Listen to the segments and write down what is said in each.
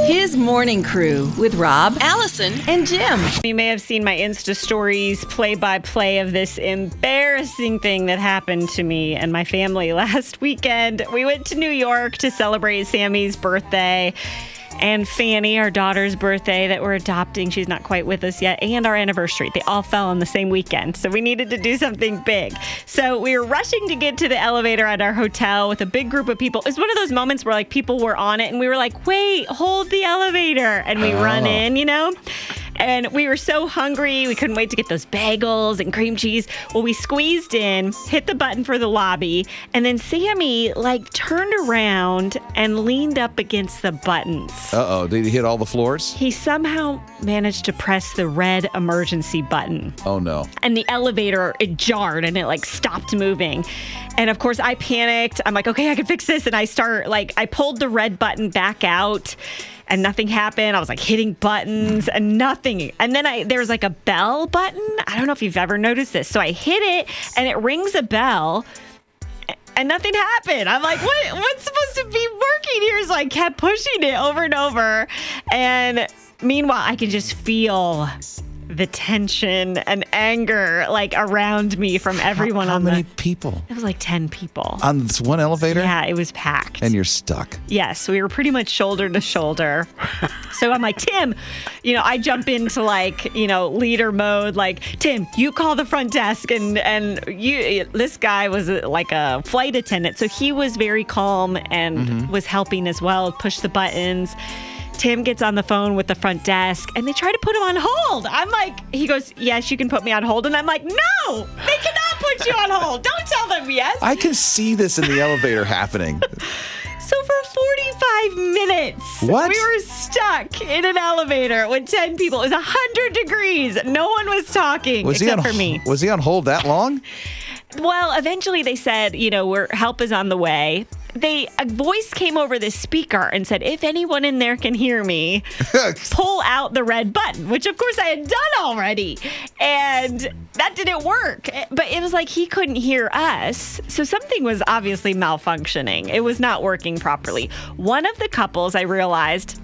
His morning crew with Rob, Alison, and Jim. You may have seen my Insta stories play-by-play of this embarrassing thing that happened to me and my family last weekend. We went to New York to celebrate Sammy's birthday and Fanny, our daughter's birthday that we're adopting. She's not quite with us yet. And our anniversary. They all fell on the same weekend. So we needed to do something big. So we were rushing to get to the elevator at our hotel with a big group of people. It's one of those moments where like people were on it and we were like, wait, hold the elevator. And we run in, you know? And we were so hungry. We couldn't wait to get those bagels and cream cheese. Well, we squeezed in, hit the button for the lobby, and then Sammy turned around and leaned up against the buttons. Uh-oh. Did he hit all the floors? He somehow managed to press the red emergency button. Oh, no. And the elevator, it jarred and it stopped moving. And of course I panicked. I'm like, okay, I can fix this. And I pulled the red button back out and nothing happened. I was hitting buttons and nothing. And then there was a bell button. I don't know if you've ever noticed this. So I hit it and it rings a bell and nothing happened. I'm like, what's supposed to be working here? So I kept pushing it over and over. And meanwhile, I could just feel the tension and anger around me from everyone. How many people? It was 10 people. On this one elevator? Yeah, it was packed. And you're stuck. Yes, we were pretty much shoulder to shoulder. So I'm like, Tim, I jump into leader mode. Tim, you call the front desk. And this guy was a flight attendant. So he was very calm and was helping as well, push the buttons. Tim gets on the phone with the front desk and they try to put him on hold. He goes, yes, you can put me on hold. And I'm like, no, they cannot put you on hold. Don't tell them yes. I can see this in the elevator happening. So for 45 minutes, what? We were stuck in an elevator with 10 people. It was 100 degrees. No one was talking except for me. Was he on hold that long? Well, eventually they said, help is on the way. A voice came over the speaker and said, if anyone in there can hear me, pull out the red button, which of course I had done already. And that didn't work. But it was he couldn't hear us. So something was obviously malfunctioning. It was not working properly. One of the couples, I realized,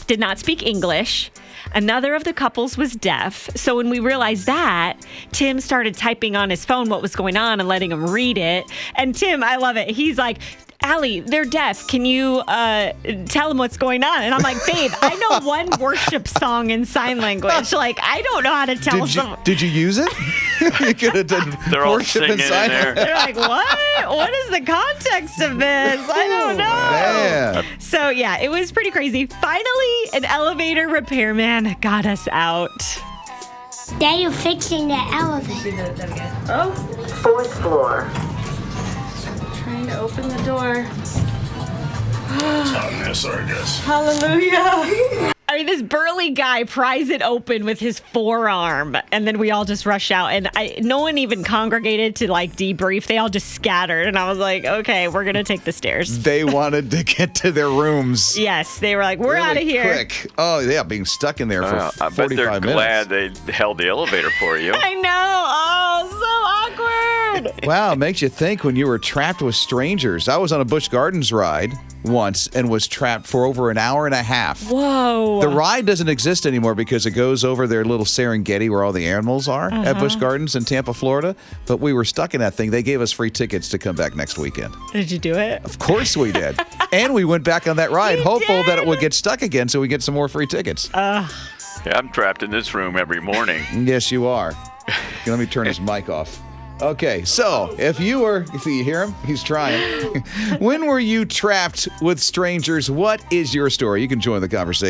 did not speak English. Another of the couples was deaf. So when we realized that, Tim started typing on his phone what was going on and letting him read it. And Tim, I love it. He's like, Allie, they're deaf. Can you tell them what's going on? And I'm like, babe, I know one worship song in sign language. I don't know how to tell them. Did you use it? You could have done They're all worship singing in sign in there. They're like, what? What is the context of this? I don't know. Man. So, yeah, it was pretty crazy. Finally, an elevator repairman got us out. They are fixing the elevator. Oh, Fourth floor. trying to open the door. It's hot in this, I guess. Hallelujah. I mean, this burly guy pries it open with his forearm, and then we all just rush out. And no one even congregated to debrief. They all just scattered. And I was like, okay, we're going to take the stairs. They wanted to get to their rooms. Yes, they were like, we're really out of here. Quick. Oh, yeah, being stuck in there for 45 minutes. I bet they're glad they held the elevator for you. I know. Oh, so awkward. Wow, it makes you think when you were trapped with strangers. I was on a Busch Gardens ride once and was trapped for over an hour and a half. Whoa. The ride doesn't exist anymore because it goes over their little Serengeti where all the animals are at Busch Gardens in Tampa, Florida. But we were stuck in that thing. They gave us free tickets to come back next weekend. Did you do it? Of course we did. And we went back on that ride, hopeful that it would get stuck again so we get some more free tickets. Yeah, I'm trapped in this room every morning. Yes, you are. Let me turn his mic off. Okay, so if you hear him? He's trying. When were you trapped with strangers? What is your story? You can join the conversation.